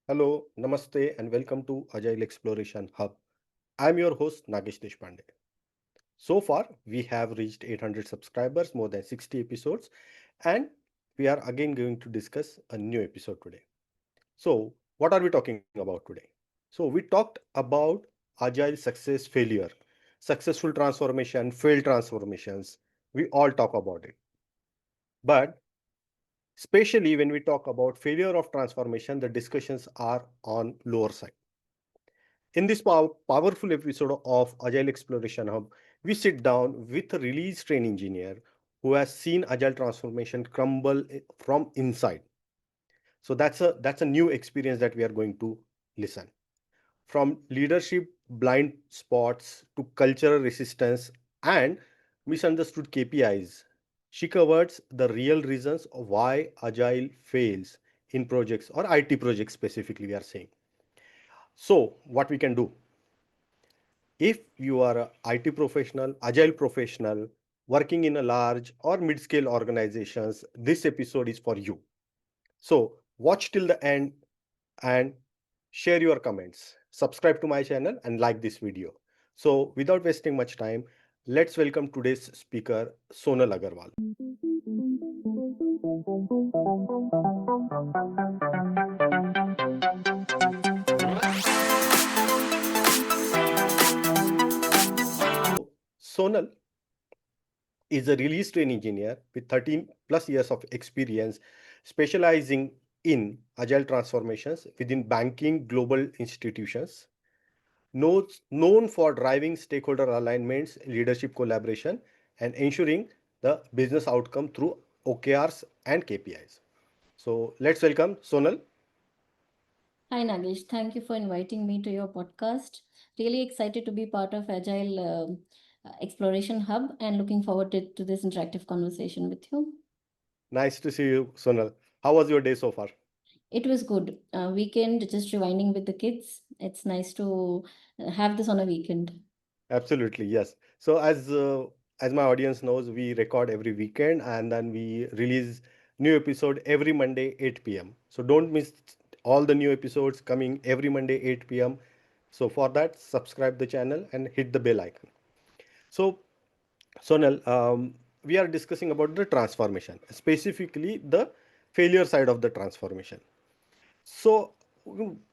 Hello, Namaste, and welcome to Agile Exploration Hub. I'm your host, Nagesh Deshpande. So far, we have reached 800 subscribers, more than 60 episodes, and we are again going to discuss a new episode today. So, what are we talking about today? So, we talked about Agile success failure, successful transformation, failed transformations. We all talk about it. But especially when we talk about failure of transformation, the discussions are on lower side. In this powerful episode of Agile Exploration Hub, we sit down with a release train engineer who has seen agile transformation crumble from inside. So that's a new experience that we are going to listen. From leadership blind spots to cultural resistance and misunderstood KPIs, she covers the real reasons of why agile fails in projects or IT projects specifically. We are saying. So what we can do, if you are a IT professional, agile professional, working in a large or mid-scale organizations, this episode is for you. So watch till the end and share your comments. Subscribe to my channel and like this video. So without wasting much time, let's welcome today's speaker, Sonal Agarwal. So Sonal is a release train engineer with 13 plus years of experience specializing in agile transformations within banking global institutions, known for driving stakeholder alignments, leadership collaboration, and ensuring the business outcome through OKRs and KPIs. So let's welcome Sonal. Hi Nagesh, thank you for inviting me to your podcast. Really excited to be part of Agile Exploration Hub and looking forward to this interactive conversation with you. Nice to see you, Sonal. How was your day so far? It was good. Weekend, just rewinding with the kids. It's nice to have this on a weekend. Absolutely, yes. So as my audience knows, we record every weekend and then we release new episode every Monday 8 p.m. So don't miss all the new episodes coming every Monday 8 p.m. So for that, subscribe the channel and hit the bell icon. So Sonal, we are discussing about the transformation, specifically the failure side of the transformation. So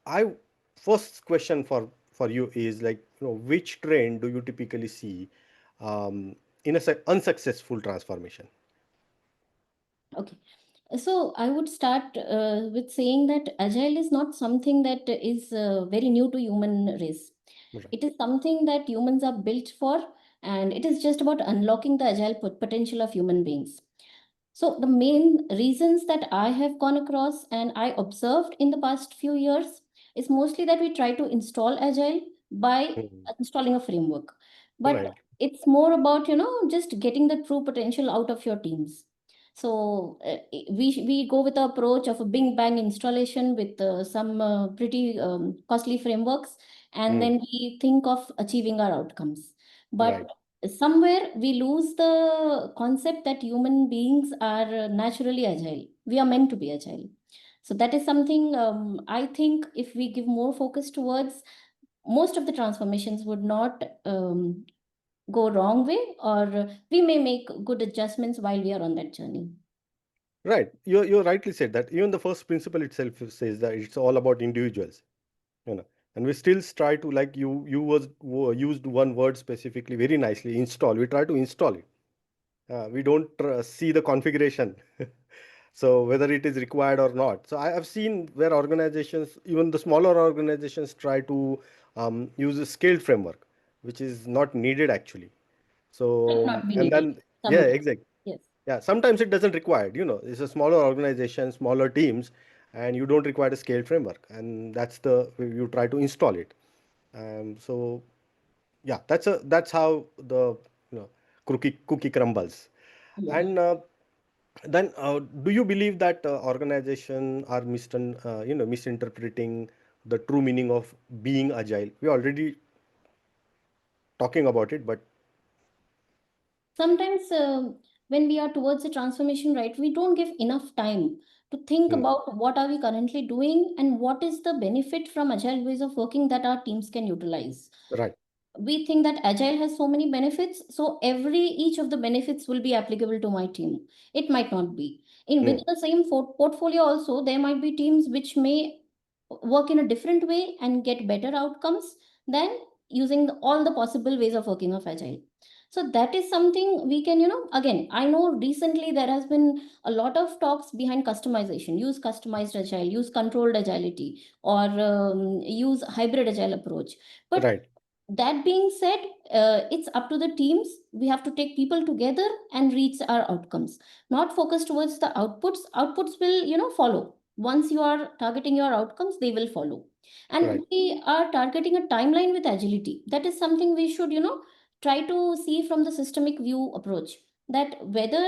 I first question for you is like, which trend do you typically see in a unsuccessful transformation? Okay. So I would start with saying that Agile is not something that is very new to human race. Right. It is something that humans are built for, and it is just about unlocking the agile potential of human beings. So, the main reasons that I have gone across and I observed in the past few years is mostly that we try to install agile by Mhm. installing a framework. But Right. it's more about, just getting the true potential out of your teams. So we go with the approach of a bing bang installation with some pretty costly frameworks, and Mm. then we think of achieving our outcomes. Right. But somewhere we lose the concept that human beings are naturally agile. We are meant to be agile. So that is something I think if we give more focus towards, most of the transformations would not go wrong way, or we may make good adjustments while we are on that journey. Right. You rightly said that. Even the first principle itself says that it's all about individuals. You know, and we still try to, like, used one word specifically very nicely, install. We try to install it. We don't see the configuration. So whether it is required or not. So I have seen where organizations, even the smaller organizations, try to use a scaled framework, which is not needed actually. Might So not be and needed then yeah, sometimes. exactly. Yes. Yeah, sometimes it doesn't require. It's a smaller organization, smaller teams, and you don't require a scaled framework, and that's the you try to install it. So yeah, that's how the cookie crumbles. Yeah. And then do you believe that organization are misinterpreting the true meaning of being agile? We already talking about it, but Sometimes when we are towards the transformation, right, we don't give enough time to think Mm. about what are we currently doing and what is the benefit from agile ways of working that our teams can utilize. Right. We think that agile has so many benefits, so every each of the benefits will be applicable to my team. It might not be. In Mm. within the same portfolio also, there might be teams which may work in a different way and get better outcomes than using all the possible ways of working of agile. So that is something we can, again, I know recently there has been a lot of talks behind customization. Use customized agile, use controlled agility, or use hybrid agile approach. But Right. that being said, it's up to the teams. We have to take people together and reach our outcomes, not focus towards the outputs will follow. Once you are targeting your outcomes, they will follow. And Right. we are targeting a timeline with agility. That is something we should try to see from the systemic view approach, that whether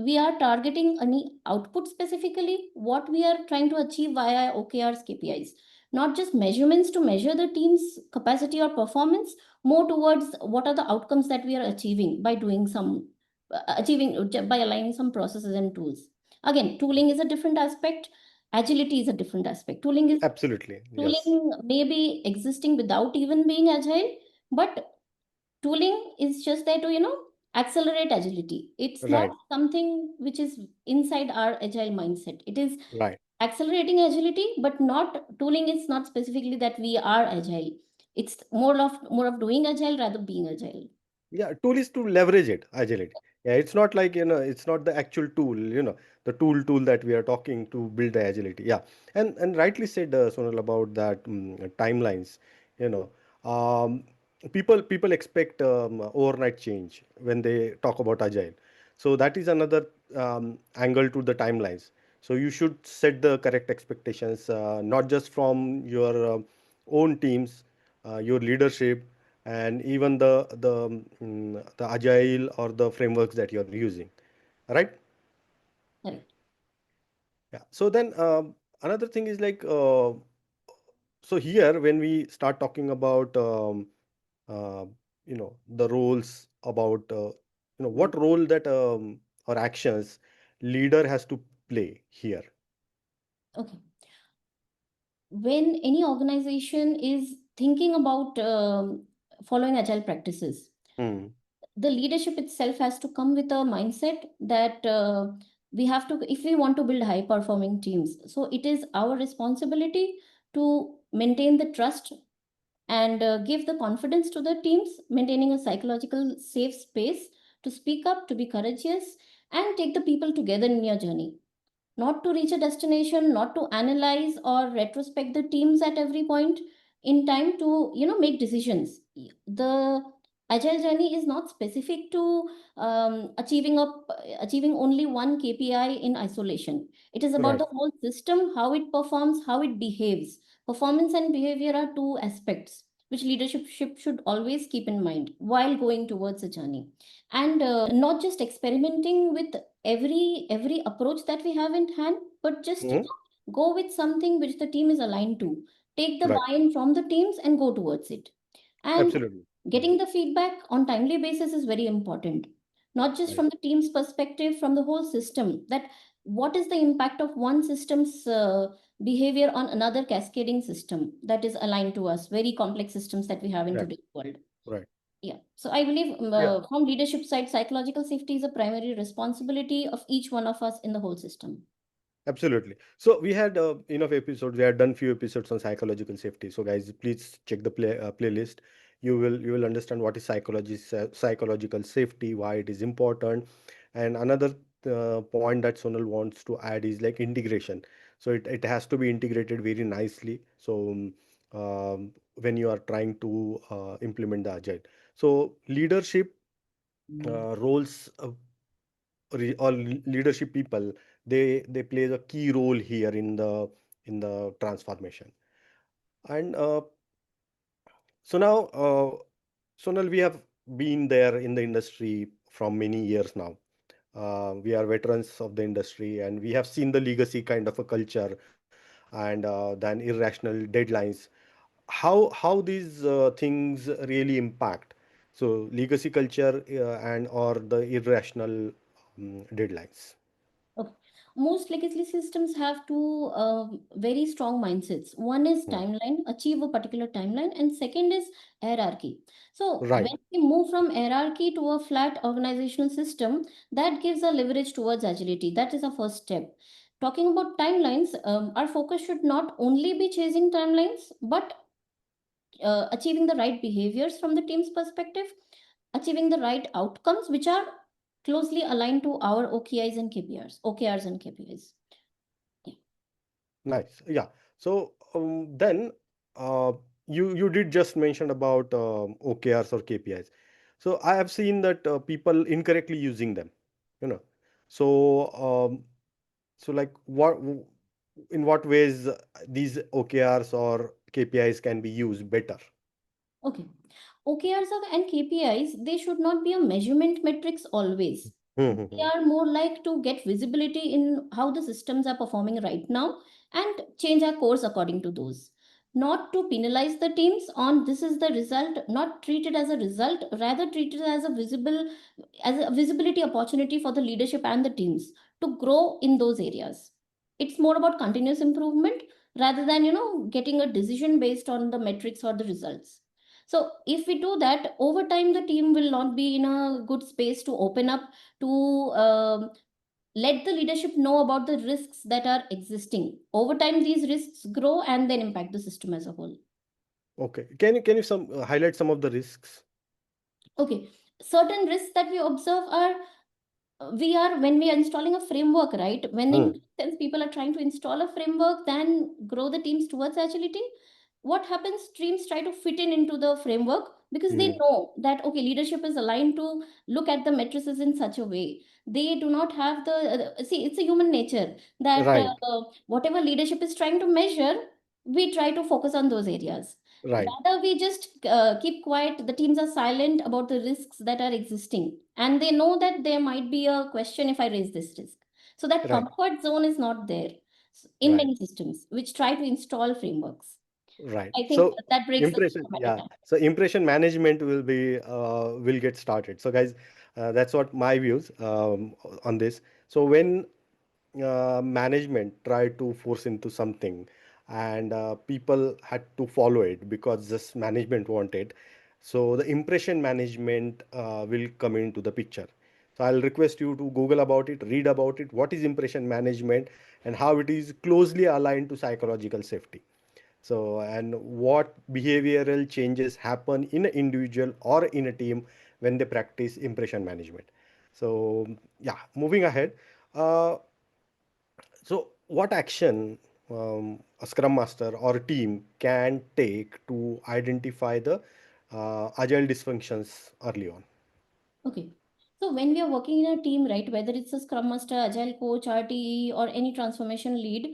we are targeting any output specifically, what we are trying to achieve via OKRs, KPIs, not just measurements to measure the team's capacity or performance, more towards what are the outcomes that we are achieving by doing some achieving by aligning some processes and tools. Again, tooling is a different aspect, agility is a different aspect. Absolutely. Yes. Tooling may be existing without even being agile, but tooling is just there to accelerate agility. It's not Right. something which is inside our agile mindset. It is Right. accelerating agility, but not tooling is not specifically that we are agile. It's more of doing agile rather being agile. Yeah, tool is to leverage it, agility. Yeah, it's not like, it's not the actual tool, the tool that we are talking to build the agility. Yeah. And rightly said, Sonal, about that, timelines. You know, um, people expect overnight change when they talk about agile. So that is another angle to the timelines. So you should set the correct expectations, not just from your own teams, your leadership, and even the agile or the frameworks that you're using, right? Correct. Yeah. So then, another thing is like, so here when we start talking about uh, the roles, about what role that or actions leader has to play here. Okay. When any organization is thinking about following agile practices, Hmm. the leadership itself has to come with a mindset that we have to, if we want to build high performing teams, so it is our responsibility to maintain the trust and give the confidence to the teams, maintaining a psychological safe space to speak up, to be courageous, and take the people together in your journey, not to reach a destination, not to analyze or retrospect the teams at every point in time to make decisions. The agile journey is not specific to achieving only one KPI in isolation. It is about Right. the whole system, how it performs, how it behaves. Performance and behavior are two aspects which leadership should always keep in mind while going towards a journey, and not just experimenting with every approach that we have in hand, but just Hmm. go with something which the team is aligned to. Take the Right. buy-in from the teams and go towards it. And Absolutely. Hmm. getting the feedback on timely basis is very important, not just Right. from the team's perspective, from the whole system, that what is the impact of one system's behavior on another cascading system that is aligned to us, very complex systems that we have in Right. today's world. Right. Yeah. So I believe Yeah. from leadership side, psychological safety is a primary responsibility of each one of us in the whole system. Absolutely. So we had enough episodes. We had done few episodes on psychological safety. So guys, please check the playlist. You will understand what is psychological safety, why it is important, and another point that Sonal wants to add is like integration. So it has to be integrated very nicely. So when you are trying to implement the agile, so leadership roles, or leadership people, they play a key role here in the transformation. And so now, Sonal, we have been there in the industry from many years now. We are veterans of the industry, and we have seen the legacy kind of a culture, and then irrational deadlines. How these things really impact? So legacy culture, and or the irrational deadlines. Okay. most legacy systems have two very strong mindsets. One is Hmm. timeline, achieve a particular timeline, and second is hierarchy. So Right. when we move from hierarchy to a flat organizational system, that gives a leverage towards agility. That is a first step. Talking about timelines, our focus should not only be chasing timelines, but achieving the right behaviors from the team's perspective, achieving the right outcomes, which are closely aligned to our OKIs and KPIs, OKRs and KPIs. Yeah. Nice. Yeah. So then you did just mention about OKRs or KPIs. So I have seen that people incorrectly using them. You know. So so like in what ways these OKRs or KPIs can be used better? Okay. OKRs and KPIs, they should not be a measurement metrics always. Hmm, hmm, They hmm. are more like to get visibility in how the systems are performing right now and change our course according to those. Not to penalize the teams on this is the result, not treat it as a result, rather treat it as a visibility opportunity for the leadership and the teams to grow in those areas. It's more about continuous improvement rather than, getting a decision based on the metrics or the results. So if we do that, over time, the team will not be in a good space to open up, to let the leadership know about the risks that are existing. Over time, these risks grow and then impact the system as a whole. Okay. Can you some highlight some of the risks? Okay, certain risks that we observe are we are when we are installing a framework, right? When in Hmm. sense people are trying to install a framework, then grow the teams towards agility. What happens? Teams try to fit in into the framework because they Hmm. know that okay, leadership is aligned to look at the matrices in such a way. They do not have the see. It's a human nature that Right. whatever leadership is trying to measure, we try to focus on those areas. Right. Rather, we just keep quiet. The teams are silent about the risks that are existing, and they know that there might be a question if I raise this risk. So that Right. comfort zone is not there in Right. many systems which try to install frameworks. Right. I think So that breaks the impression, system at a yeah. time. So impression management will get started. So guys, that's what my views on this. So when management tried to force into something, and people had to follow it because this management wanted, so the impression management will come into the picture. So I'll request you to Google about it, read about it, what is impression management and how it is closely aligned to psychological safety. So, and what behavioral changes happen in an individual or in a team when they practice impression management. So yeah, moving ahead. So, what action a scrum master or a team can take to identify the agile dysfunctions early on? Okay. So when we are working in a team, right, whether it's a Scrum Master, Agile Coach, RTE, or any transformation lead,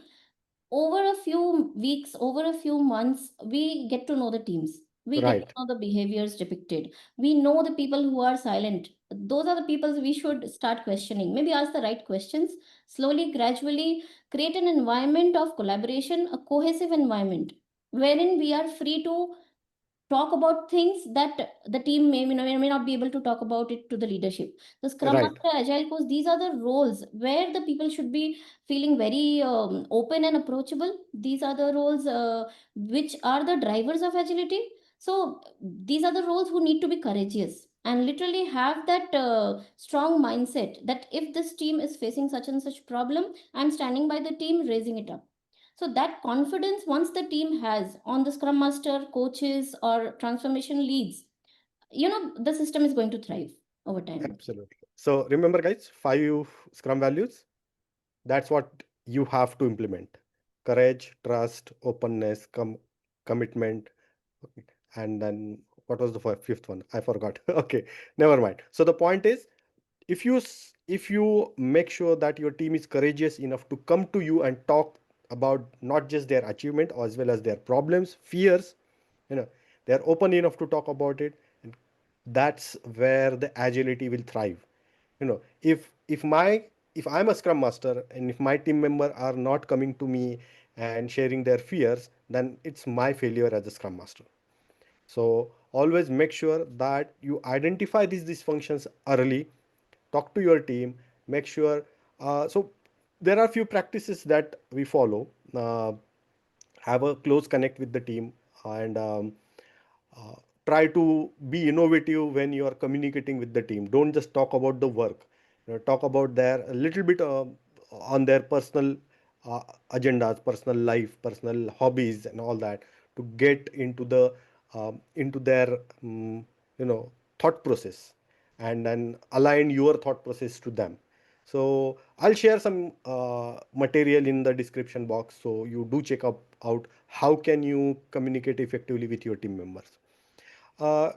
over a few weeks, over a few months, we get to know the teams. We get to Right, know the behaviors depicted. We know the people who are silent. Those are the people we should start questioning. Maybe ask the right questions. Slowly, gradually, create an environment of collaboration, a cohesive environment wherein we are free to talk about things that the team may not be able to talk about it to the leadership. The Scrum right, Master, Agile Coach, these are the roles where the people should be feeling very open and approachable. These are the roles which are the drivers of agility. So these are the roles who need to be courageous and literally have that strong mindset that if this team is facing such and such problem, I'm standing by the team raising it up. So that confidence, once the team has on the Scrum Master, coaches, or transformation leads, the system is going to thrive over time. absolutely. So remember, guys, five Scrum values. That's what you have to implement: courage, trust, openness, commitment. Okay. And then what was the fifth one? I forgot. Okay, never mind. So the point is, if you make sure that your team is courageous enough to come to you and talk about not just their achievement as well as their problems, fears, you know, they're open enough to talk about it, and that's where the agility will thrive. If I'm a scrum master and if my team member are not coming to me and sharing their fears, then it's my failure as a scrum master. So always make sure that you identify these dysfunctions early, talk to your team, make sure. So there are few practices that we follow. Have a close connect with the team, and uh, try to be innovative when you are communicating with the team. Don't just talk about the work. Talk about their a little bit on their personal uh, agendas, personal life, personal hobbies, and all that, to get into their you know thought process, and then align your thought process to them. So I'll share some material in the description box, so you do check up out how can you communicate effectively with your team members. uh,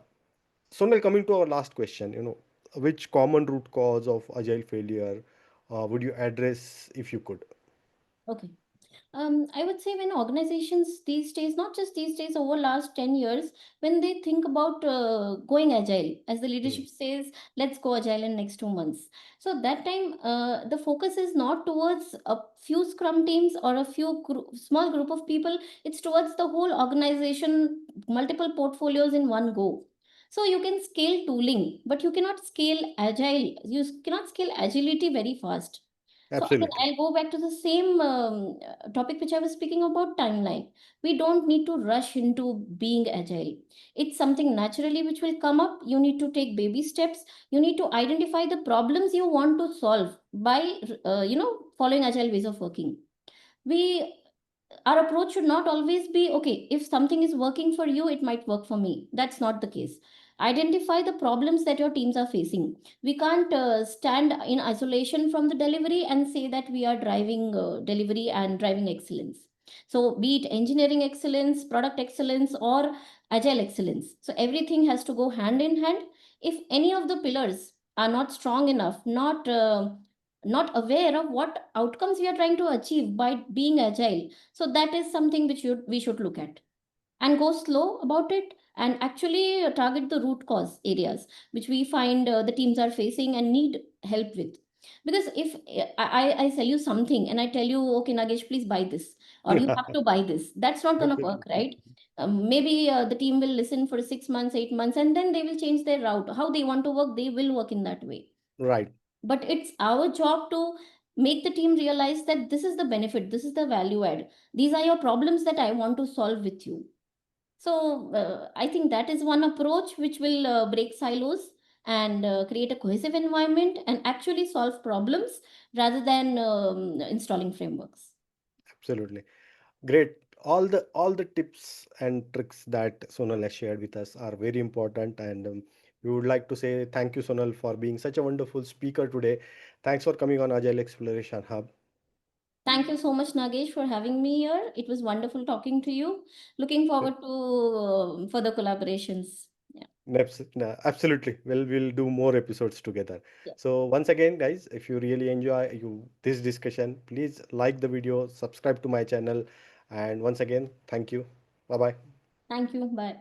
Sonal, coming to our last question, which common root cause of agile failure would you address if you could? Okay. I would say when organizations these days, not just these days, over last 10 years, when they think about going agile, as the Hmm. leadership says, let's go agile in next 2 months. So that time, the focus is not towards a few scrum teams or a few small group of people. It's towards the whole organization, multiple portfolios in one go. So you can scale tooling, but you cannot scale agile. You cannot scale agility very fast. So again, Absolutely. I'll go back to the same topic which I was speaking about, timeline. We don't need to rush into being agile. It's something naturally which will come up. You need to take baby steps. You need to identify the problems you want to solve by, following agile ways of working. We Our approach should not always be, okay, if something is working for you, it might work for me. That's not the case. Identify the problems that your teams are facing. We can't stand in isolation from the delivery and say that we are driving delivery and driving excellence. So be it engineering excellence, product excellence, or agile excellence, so everything has to go hand in hand. If any of the pillars are not strong enough, not aware of what outcomes we are trying to achieve by being agile, so that is something which we should look at and go slow about it, and actually target the root cause areas which we find the teams are facing and need help with. Because if I sell you something and I tell you, okay, Nagesh, please buy this, or you have to buy this, that's not going to work, Absolutely. right? Maybe the team will listen for 6 months, 8 months, and then they will change their route. How they want to work, they will work in that way. Right. But it's our job to make the team realize that this is the benefit, this is the value add, these are your problems that I want to solve with you. So I think that is one approach which will break silos and create a cohesive environment and actually solve problems rather than installing frameworks. Absolutely. Great. All the tips and tricks that Sonal has shared with us are very important, and we would like to say thank you, Sonal, for being such a wonderful speaker today. Thanks for coming on Agile Exploration Hub. Thank you so much, Nagesh, for having me here. It was wonderful talking to you. Looking forward to further collaborations. Yeah. No, absolutely. We'll do more episodes together. Yeah. So once again, guys, if you really enjoy this discussion, please like the video, subscribe to my channel, and once again, thank you. Bye bye. Thank you. Bye.